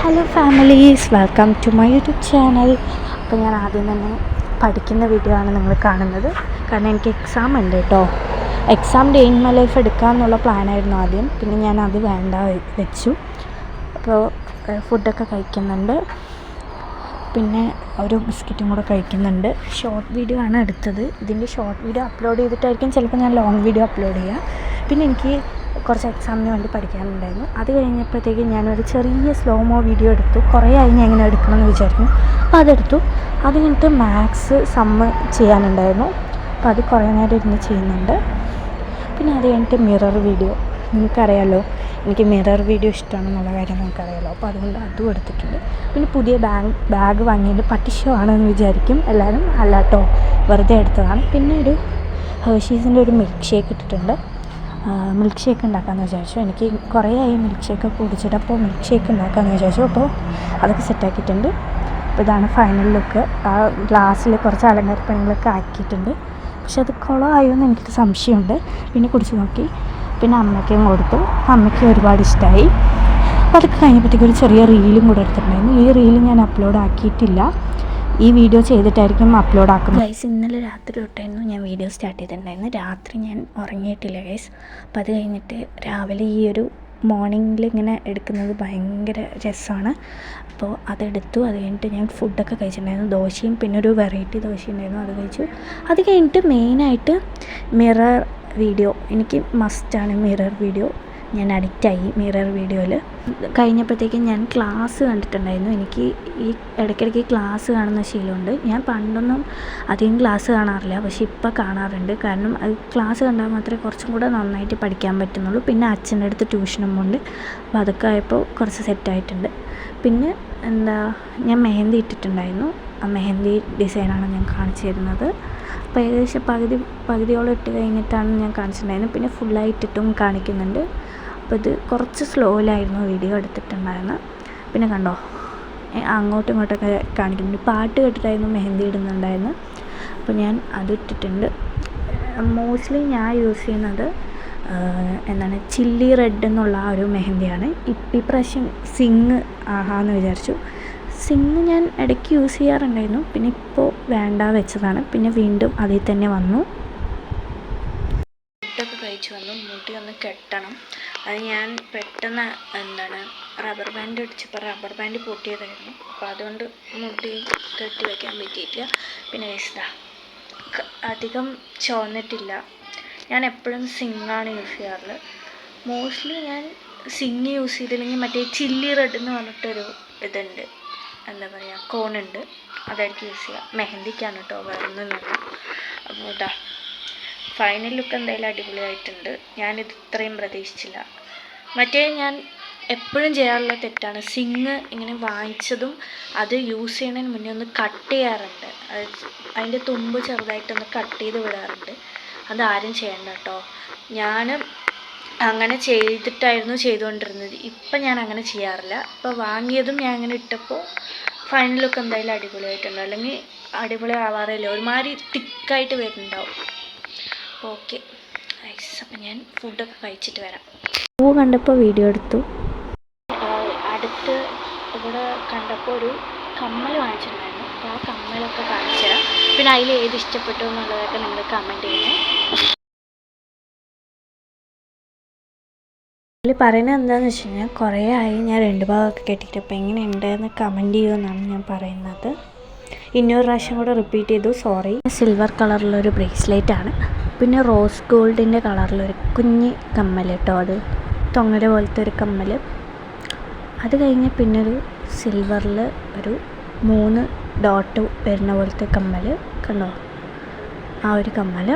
Hello families, welcome to my YouTube channel. അപ്പോൾ ഞാൻ ആദ്യം തന്നെ പഠിക്കുന്ന വീഡിയോ ആണ് നിങ്ങൾ കാണുന്നത്. കാരണം എനിക്ക് എക്സാം ഉണ്ട് കേട്ടോ. Exam day in my life എടുക്കാമെന്നുള്ള പ്ലാനായിരുന്നു ആദ്യം. പിന്നെ ഞാൻ അത് വേണ്ട വെച്ചു. അപ്പോൾ ഫുഡൊക്കെ കഴിക്കുന്നുണ്ട്. പിന്നെ ഒരു ബിസ്ക്കറ്റും കൂടെ കഴിക്കുന്നുണ്ട്. ഷോർട്ട് വീഡിയോ ആണ് എടുത്തത്. ഇതിൻ്റെ ഷോർട്ട് വീഡിയോ അപ്ലോഡ് ചെയ്തിട്ടായിരിക്കും ചിലപ്പോൾ ഞാൻ ലോങ് വീഡിയോ അപ്ലോഡ് ചെയ്യുക. പിന്നെ എനിക്ക് കുറച്ച് എക്സാമിന് വേണ്ടി പഠിക്കാനുണ്ടായിരുന്നു. അത് കഴിഞ്ഞപ്പോഴത്തേക്കും ഞാനൊരു ചെറിയ സ്ലോമോ വീഡിയോ എടുത്തു. കുറേ ആയി ഞാൻ ഇങ്ങനെ എടുക്കണമെന്ന് വിചാരിക്കുന്നു. അപ്പോൾ അതെടുത്തു. അത് കഴിഞ്ഞിട്ട് മാത്സ് സമ്മ് ചെയ്യാനുണ്ടായിരുന്നു. അപ്പോൾ അത് കുറേ നേരം ഇരുന്ന് ചെയ്യുന്നുണ്ട്. പിന്നെ അത് കഴിഞ്ഞിട്ട് മിറർ വീഡിയോ, നിങ്ങൾക്കറിയാമല്ലോ എനിക്ക് മിറർ വീഡിയോ ഇഷ്ടമാണെന്നുള്ള കാര്യം നിങ്ങൾക്കറിയാമല്ലോ. അപ്പോൾ അതുകൊണ്ട് അതും എടുത്തിട്ടുണ്ട്. പിന്നെ പുതിയ ബാഗ് വാങ്ങിയത് പട്ടിഷോ ആണെന്ന് വിചാരിക്കും എല്ലാവരും. അല്ല കേട്ടോ, വെറുതെ എടുത്തതാണ്. പിന്നെ ഒരു ഹേർഷീസിൻ്റെ ഒരു മിൽക്ക് ഷേക്ക് ഇട്ടിട്ടുണ്ട്. മിൽക്ക് ഷേക്ക് ഉണ്ടാക്കാമെന്ന് വിചാരിച്ചു. എനിക്ക് കുറേ ആയി മിൽക്ക് ഷേക്കൊക്കെ കുടിച്ചിട്ട്. അപ്പോൾ മിൽക്ക് ഷേക്ക് ഉണ്ടാക്കാമെന്ന് വിചാരിച്ചു. അപ്പോൾ അതൊക്കെ സെറ്റാക്കിയിട്ടുണ്ട്. അപ്പോൾ ഇതാണ് ഫൈനൽ ലുക്ക്. ആ ഗ്ലാസ്സിൽ കുറച്ച് അലങ്കാരപ്പണികളൊക്കെ ആക്കിയിട്ടുണ്ട്. പക്ഷെ അത് കുളമായോ എന്ന് എനിക്കൊരു സംശയമുണ്ട്. പിന്നെ കുടിച്ച് നോക്കി. പിന്നെ അമ്മയ്ക്കും കൊടുത്തു. അമ്മയ്ക്ക് ഒരുപാട് ഇഷ്ടമായി. അപ്പോൾ അതൊക്കെ കഴിഞ്ഞപ്പോഴത്തേക്കും ഒരു ചെറിയ റീലും കൂടെ എടുത്തിട്ടുണ്ടായിരുന്നു. ഈ റീല് ഞാൻ അപ്ലോഡ് ആക്കിയിട്ടില്ല. ഈ വീഡിയോ ചെയ്തിട്ടായിരിക്കും അപ്ലോഡ് ആക്കുന്നത്. ഗൈസ്, ഇന്നലെ രാത്രി തൊട്ടായിരുന്നു ഞാൻ വീഡിയോ സ്റ്റാർട്ട് ചെയ്തിട്ടുണ്ടായിരുന്നു. രാത്രി ഞാൻ ഉറങ്ങിയിട്ടില്ല ഗൈസ്. അപ്പോൾ അത് കഴിഞ്ഞിട്ട് രാവിലെ ഈ ഒരു മോർണിംഗിൽ ഇങ്ങനെ എടുക്കുന്നത് ഭയങ്കര രസമാണ്. അപ്പോൾ അതെടുത്തു. അത് കഴിഞ്ഞിട്ട് ഞാൻ ഫുഡൊക്കെ കഴിച്ചിട്ടുണ്ടായിരുന്നു. ദോശയും പിന്നെ ഒരു വെറൈറ്റി ദോശ ഉണ്ടായിരുന്നു, അത് കഴിച്ചു. അത് കഴിഞ്ഞിട്ട് മെയിനായിട്ട് മിറർ വീഡിയോ, എനിക്ക് മസ്റ്റാണ് മിറർ വീഡിയോ. ഞാൻ അഡിക്റ്റായി മിറർ വീഡിയോയിൽ. കഴിഞ്ഞപ്പോഴത്തേക്കും ഞാൻ ക്ലാസ് കണ്ടിട്ടുണ്ടായിരുന്നു. എനിക്ക് ഈ ഇടയ്ക്കിടയ്ക്ക് ക്ലാസ് കാണുന്ന ശീലമുണ്ട്. ഞാൻ പണ്ടൊന്നും അധികം ക്ലാസ് കാണാറില്ല, പക്ഷെ ഇപ്പോൾ കാണാറുണ്ട്. കാരണം അത് ക്ലാസ് കണ്ടാൽ മാത്രമേ കുറച്ചും കൂടെ നന്നായിട്ട് പഠിക്കാൻ പറ്റുന്നുള്ളൂ. പിന്നെ അച്ഛൻ്റെ അടുത്ത് ട്യൂഷനും ഉണ്ട്. അപ്പോൾ അതൊക്കെ ആയപ്പോൾ കുറച്ച് സെറ്റായിട്ടുണ്ട്. പിന്നെ ഞാൻ മെഹന്തി ഇട്ടിട്ടുണ്ടായിരുന്നു. ആ മെഹന്തി ഡിസൈനാണ് ഞാൻ കാണിച്ചു തരുന്നത്. അപ്പോൾ ഏകദേശം പകുതിയോളം ഇട്ട് കഴിഞ്ഞിട്ടാണ് ഞാൻ കാണിച്ചിട്ടുണ്ടായിരുന്നത്. പിന്നെ ഫുള്ളായിട്ടിട്ടും കാണിക്കുന്നുണ്ട്. അപ്പോൾ ഇത് കുറച്ച് സ്ലോയിലായിരുന്നു വീഡിയോ എടുത്തിട്ടുണ്ടായിരുന്നത്. പിന്നെ കണ്ടോ, അങ്ങോട്ടും ഇങ്ങോട്ടൊക്കെ കാണിക്കുന്നുണ്ട്. പാട്ട് കേട്ടിട്ടായിരുന്നു മെഹന്തി ഇടുന്നുണ്ടായിരുന്നത്. അപ്പോൾ ഞാൻ അത് ഇട്ടിട്ടുണ്ട്. മോസ്റ്റ്ലി ഞാൻ യൂസ് ചെയ്യുന്നത് ചില്ലി റെഡ് എന്നുള്ള ആ ഒരു മെഹന്തിയാണ്. ഇപ്രാവശ്യം സിങ് ആഹാന്ന് വിചാരിച്ചു. സിങ് ഞാൻ ഇടയ്ക്ക് യൂസ് ചെയ്യാറുണ്ടായിരുന്നു. പിന്നെ ഇപ്പോൾ വേണ്ട വെച്ചതാണ്. പിന്നെ വീണ്ടും അതിൽ തന്നെ വന്നു. ഫുഡൊക്കെ കഴിച്ച് വന്നു. മുടി ഒന്ന് കെട്ടണം. അത് ഞാൻ പെട്ടെന്ന് റബ്ബർ ബാൻഡ് അടിച്ചപ്പോൾ റബ്ബർ ബാൻഡ് പൊട്ടിയതായിരുന്നു. അപ്പോൾ അതുകൊണ്ട് മുടി കെട്ടി വയ്ക്കാൻ പറ്റിയിട്ടില്ല. പിന്നെ അധികം ചോന്നിട്ടില്ല. ഞാൻ എപ്പോഴും സിങ്ങാണ് യൂസ് ചെയ്യാറുള്ളത്. മോസ്റ്റ്ലി ഞാൻ സിങ് യൂസ് ചെയ്തില്ലെങ്കിൽ മറ്റേ ചില്ലി റെഡ് എന്ന് പറഞ്ഞിട്ടൊരു ഇതുണ്ട്, കോണുണ്ട്, അതായിരിക്കും യൂസ് ചെയ്യുക. മെഹന്തിക്കാണ് കേട്ടോ, വേറൊന്നുമില്ല. അപ്പോൾ ഫൈനൽ ലുക്ക് എന്തായാലും അടിപൊളിയായിട്ടുണ്ട്. ഞാനിത് ഇത്രയും പ്രതീക്ഷിച്ചില്ല. മറ്റേ ഞാൻ എപ്പോഴും ചെയ്യാറുള്ള തെറ്റാണ്, സിങ് ഇങ്ങനെ വാങ്ങിച്ചതും അത് യൂസ് ചെയ്യുന്നതിന് മുന്നേ ഒന്ന് കട്ട് ചെയ്യാറുണ്ട്. അതിൻ്റെ തുമ്പ് ചെറുതായിട്ടൊന്ന് കട്ട് ചെയ്ത് വിടാറുണ്ട്. അതാരും ചെയ്യണ്ട കേട്ടോ. ഞാൻ അങ്ങനെ ചെയ്തിട്ടായിരുന്നു ചെയ്തുകൊണ്ടിരുന്നത്. ഇപ്പം ഞാൻ അങ്ങനെ ചെയ്യാറില്ല. ഇപ്പോൾ വാങ്ങിയതും ഞാൻ അങ്ങനെ ഇട്ടപ്പോൾ ഫൈനൽ ലുക്ക് എന്തായാലും അടിപൊളിയായിട്ടുണ്ട്. അല്ലെങ്കിൽ അടിപൊളി ആവാറില്ല, ഒരുമാതിരി തിക്കായിട്ട് വരുന്നുണ്ടാവും. Okay nice. അപ്പം ഞാൻ ഫുഡൊക്കെ കഴിച്ചിട്ട് വരാം. പൂ കണ്ടപ്പോൾ വീഡിയോ എടുത്തു. അടുത്ത് ഇവിടെ കണ്ടപ്പോൾ ഒരു കമ്മൽ വാങ്ങിച്ചിട്ടുണ്ടായിരുന്നു. അപ്പോൾ ആ കമ്മലൊക്കെ കാണിച്ചു തരാം. പിന്നെ അതിൽ ഏത് ഇഷ്ടപ്പെട്ടു എന്നുള്ളതൊക്കെ നിങ്ങൾ കമൻറ്റ് ചെയ്യണേ. അതിൽ പറയുന്നത് എന്താണെന്ന് വെച്ച് കഴിഞ്ഞാൽ, കുറേ ആയി ഞാൻ 2 ഭാഗമൊക്കെ കെട്ടിയിട്ട്. അപ്പോൾ എങ്ങനെയുണ്ട് എന്ന് കമൻറ്റ് ചെയ്യുമെന്നാണ് ഞാൻ പറയുന്നത്. ഇന്നൊരു പ്രാവശ്യം കൂടെ റിപ്പീറ്റ് ചെയ്തു, സോറി. സിൽവർ കളറിലൊരു ബ്രേസ്ലെറ്റാണ്. പിന്നെ റോസ് ഗോൾഡിൻ്റെ കളറിലൊരു കുഞ്ഞ് കമ്മൽ കേട്ടോ, അത് തൊങ്ങല പോലത്തെ ഒരു കമ്മൽ. അത് കഴിഞ്ഞ് പിന്നെ ഒരു സിൽവറിൽ ഒരു 3 ഡോട്ട് വരുന്ന പോലത്തെ കമ്മൽ കണ്ടോ, ആ ഒരു കമ്മൽ.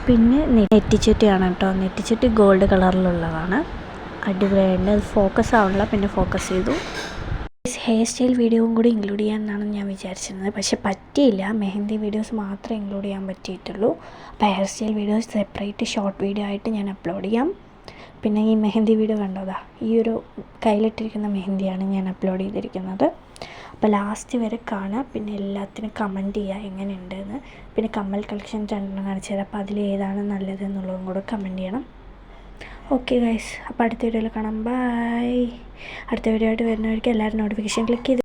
പിന്നെ നെറ്റിച്ചുട്ടിയാണ് കേട്ടോ. നെറ്റിച്ചുട്ടി ഗോൾഡ് കളറിലുള്ളതാണ്. അടിപൊളിയായിട്ട് അത് ഫോക്കസ് ആവണില്ല, പിന്നെ ഫോക്കസ് ചെയ്തു. ഹെയർ സ്റ്റൈൽ വീഡിയോയും കൂടി ഇൻക്ലൂഡ് ചെയ്യാമെന്നാണ് ഞാൻ വിചാരിച്ചിരുന്നത്. പക്ഷെ പറ്റിയില്ല. മെഹന്തി വീഡിയോസ് മാത്രമേ ഇൻക്ലൂഡ് ചെയ്യാൻ പറ്റിയിട്ടുള്ളൂ. അപ്പോൾ hair style videos separate short video ആയിട്ട് ഞാൻ അപ്ലോഡ് ചെയ്യാം. പിന്നെ ഈ മെഹന്തി വീഡിയോ കണ്ടോതാ, ഈ ഒരു കയ്യിലിട്ടിരിക്കുന്ന മെഹന്തിയാണ് ഞാൻ അപ്ലോഡ് ചെയ്തിരിക്കുന്നത്. അപ്പോൾ ലാസ്റ്റ് വരെ കാണുക. പിന്നെ എല്ലാത്തിനും കമൻറ്റ് ചെയ്യുക എങ്ങനെയുണ്ടെന്ന്. പിന്നെ കമ്മൽ കളക്ഷൻ 2 കാണിച്ചു തരാം. അപ്പോൾ അതിൽ ഏതാണ് നല്ലതെന്നുള്ളതും കൂടെ കമൻറ്റ് ചെയ്യണം. ഓക്കെ ഗൈസ്, അപ്പോൾ അടുത്ത വീഡിയോയിൽ കാണാം. ബൈ. അടുത്ത വീഡിയോ ആയിട്ട് വരുന്നവർക്ക് എല്ലാവരും നോട്ടിഫിക്കേഷൻ ക്ലിക്ക് ചെയ്ത്